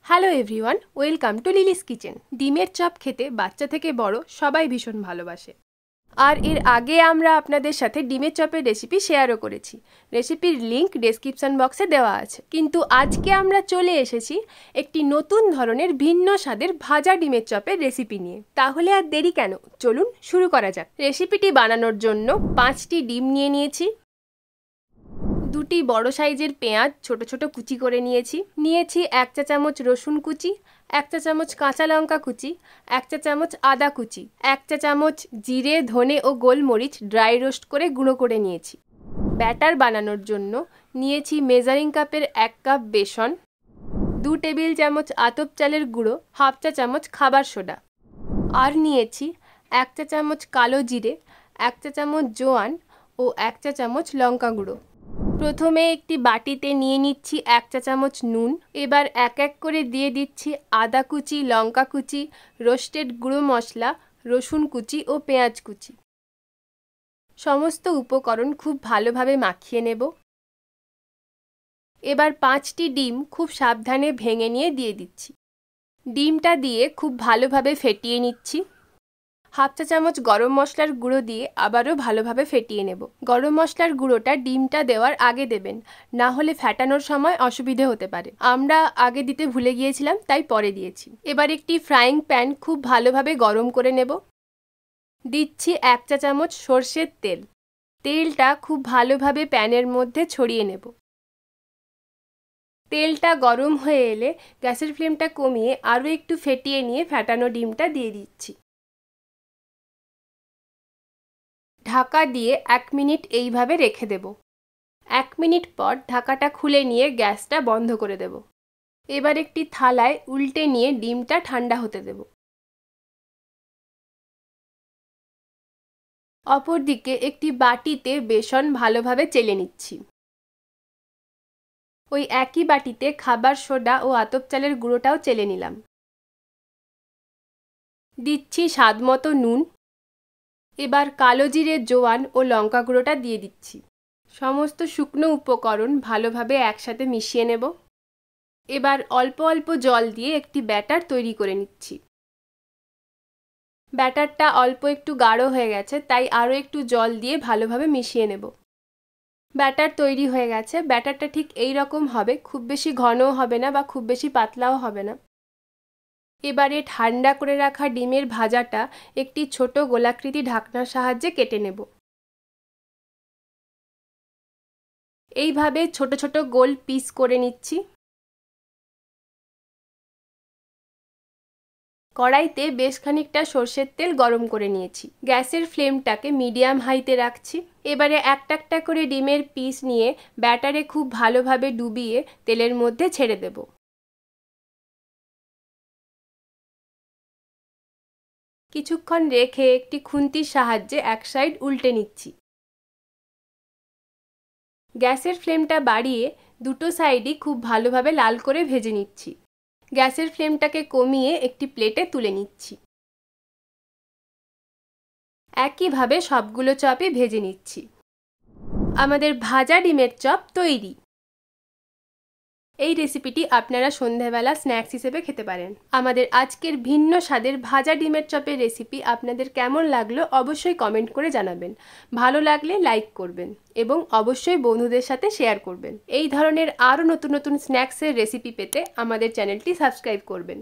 Hello everyone, welcome to Lily's kitchen. ডিমের chop খেতে বাচ্চা থেকে বড় সবাই ভীষণ ভালোবাসে। আর এর আগে আমরা আপনাদের সাথে ডিমের চপের রেসিপি শেয়ারও করেছি। রেসিপির লিংক ডেসক্রিপশন বক্সে দেওয়া আছে। কিন্তু আজকে আমরা চলে এসেছি একটি নতুন ধরনের ভিন্ন স্বাদের ভাজা ডিমের চপের রেসিপি নিয়ে। তাহলে আর দেরি কেন, চলুন শুরু করা যাক। রেসিপিটি বানানোর জন্য 5টি ডিম নিয়ে নিয়েছি, 2টি বড় সাইজের পেঁয়াজ ছোট ছোট কুচি করে নিয়েছি, 1 চা চামচ রসুন কুচি, 1 চা চামচ কাঁচা লঙ্কা কুচি, 1 চা চামচ আদা কুচি, 1 চা চামচ জিরে ধনে ও গোলমরিচ ড্রাই রোস্ট করে গুঁড়ো করে নিয়েছি। ব্যাটার বানানোর জন্য নিয়েছি মেজারিং কাপের 1 কাপ বেসন, 2 টেবিল চামচ আতপ চালের গুঁড়ো, 1/2 চা চামচ খাবার সোডা, আর নিয়েছি 1 চা চামচ কালো জিরে, 1 চা চামচ জোয়ান ও 1 চা চামচ লঙ্কা গুঁড়ো। প্রথমে একটি বাটিতে নিয়ে নিচ্ছি 1 চা চামচ নুন। এবার এক এক করে দিয়ে দিচ্ছি আদা কুচি, লঙ্কা কুচি, রোস্টেড গুঁড়ো মশলা, রসুন কুচি ও পেঁয়াজ কুচি। সমস্ত উপকরণ খুব ভালোভাবে মাখিয়ে নেব। এবার 5টি ডিম খুব সাবধানে ভেঙে নিয়ে দিয়ে দিচ্ছি। ডিমটা দিয়ে খুব ভালোভাবে ফেটিয়ে নিচ্ছি। 1/2 চা চামচ গরম মশলার গুঁড়ো দিয়ে আবারও ভালোভাবে ফেটিয়ে নেব। গরম মশলার গুঁড়োটা ডিমটা দেওয়ার আগে দেবেন, না হলে ফেটানোর সময় অসুবিধে হতে পারে। আমরা আগে দিতে ভুলে গিয়েছিলাম, তাই পরে দিয়েছি। এবার একটি ফ্রাইং প্যান খুব ভালোভাবে গরম করে নেব। দিচ্ছি 1 চা চামচ সর্ষের তেল। তেলটা খুব ভালোভাবে প্যানের মধ্যে ছড়িয়ে নেব। তেলটা গরম হয়ে এলে গ্যাসের ফ্লেমটা কমিয়ে আরও একটু ফেটিয়ে নিয়ে ফেটানো ডিমটা দিয়ে দিচ্ছি। ঢাকা দিয়ে 1 মিনিট এইভাবে রেখে দেব। 1 মিনিট পর ঢাকাটা খুলে নিয়ে গ্যাসটা বন্ধ করে দেব। এবার একটি থালায় উল্টে নিয়ে ডিমটা ঠান্ডা হতে দেব। অপরদিকে একটি বাটিতে বেসন ভালোভাবে চেলে নিচ্ছি। ওই একই বাটিতে খাবার সোডা ও আতপ চালের গুঁড়োটাও চেলে নিলাম। দিচ্ছি স্বাদমতো নুন। এবার কালো জিরে, জোয়ান ও লঙ্কা গুঁড়োটা দিয়ে দিচ্ছি। সমস্ত শুকনো উপকরণ ভালোভাবে একসাথে মিশিয়ে নেব। এবার অল্প অল্প জল দিয়ে একটি ব্যাটার তৈরি করে নিচ্ছি। ব্যাটারটা অল্প একটু গাঢ় হয়ে গেছে, তাই আরও একটু জল দিয়ে ভালোভাবে মিশিয়ে নেব। ব্যাটার তৈরি হয়ে গেছে। ব্যাটারটা ঠিক এই রকম হবে, খুব বেশি ঘনও হবে না বা খুব বেশি পাতলাও হবে না। এবারে ঠান্ডা করে রাখা ডিমের ভাজাটা একটি ছোট গোলাকৃতি ঢাকনার সাহায্যে কেটে নেব। এইভাবে ছোট ছোট গোল পিস করে নিচ্ছি। কড়াইতে বেশ খানিকটা সর্ষের তেল গরম করে নিয়েছি। গ্যাসের ফ্লেমটাকে মিডিয়াম হাইতে রাখছি। এবারে একটা একটা করে ডিমের পিস নিয়ে ব্যাটারে খুব ভালোভাবে ডুবিয়ে তেলের মধ্যে ছেড়ে দেব। কিছুক্ষণ রেখে একটি খুন্তির সাহায্যে এক সাইড উল্টে নিচ্ছি। গ্যাসের ফ্লেমটা বাড়িয়ে দুটো সাইডই খুব ভালোভাবে লাল করে ভেজে নিচ্ছি। গ্যাসের ফ্লেমটাকে কমিয়ে একটি প্লেটে তুলে নিচ্ছি। একইভাবে সবগুলো চপই ভেজে নিচ্ছি। আমাদের ভাজা ডিমের চপ তৈরি। এই রেসিপিটি আপনারা সন্ধ্যাবেলা স্ন্যাক্স হিসেবে খেতে পারেন। আমাদের আজকের ভিন্ন স্বাদের ভাজা ডিমের চপের রেসিপি আপনাদের কেমন লাগলো অবশ্যই কমেন্ট করে জানাবেন। ভালো লাগলে লাইক করবেন এবং অবশ্যই বন্ধুদের সাথে শেয়ার করবেন। এই ধরনের আরও নতুন নতুন স্ন্যাক্সের রেসিপি পেতে আমাদের চ্যানেলটি সাবস্ক্রাইব করবেন।